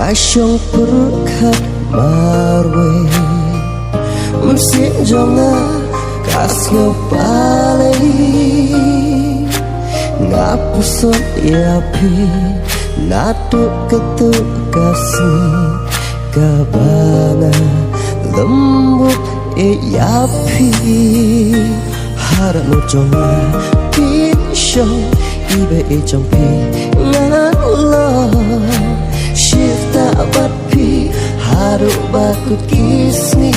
Asyong perkat marwe Mesti jonga kasih palei Ngapusot yapi Natuk ketuk kasih Kabana lembut yapi Harap no jonga Pinsyong ibe jong pi Ngan lo Shifta bat pi Harap bakut kisni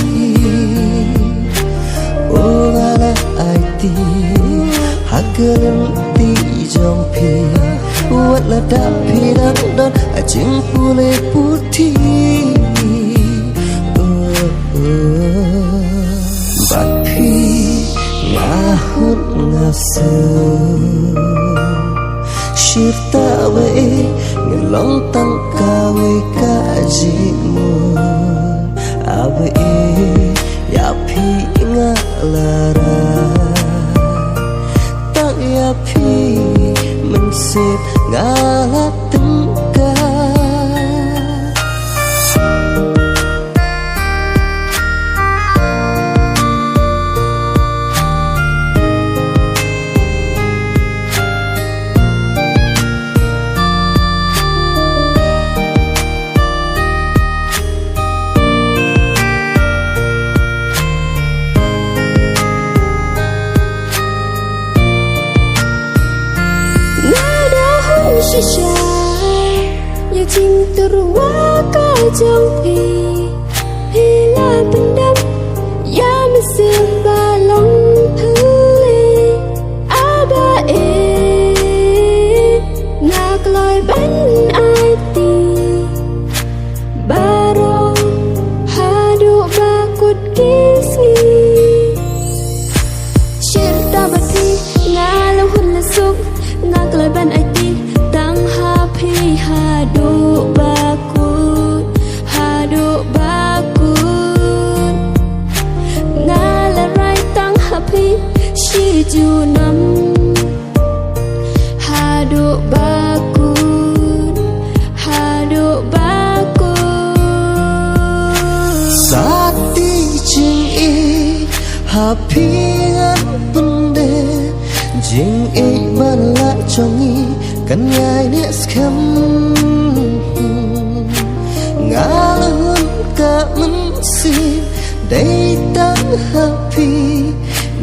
Ongala aiti Hakarim ti jong pi Wat la dap pi dang don Ajing pule putih Bat pi ngahut ngasuh Shifta we ngelong tang kawe kajimu Awe yapi ngalara Tak yapi mensip ngalat tengkar Shisha yang cinta ruaka jangpi hila pendam ya mesin balong pele ada nak loi ban ati baro hadu bakut kisni syirta bati ngalau hun lesuk nak loi ban ati Haduk bakut Ngalarai tang hapi Shi ju nam Haduk bakut Sati jing hapi ngan bende Jing bala chongi Kan ngai nes kham Ngalun ka mensi Day tang hapi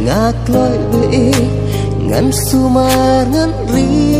Ngak loi be Ngan sumar ngan ri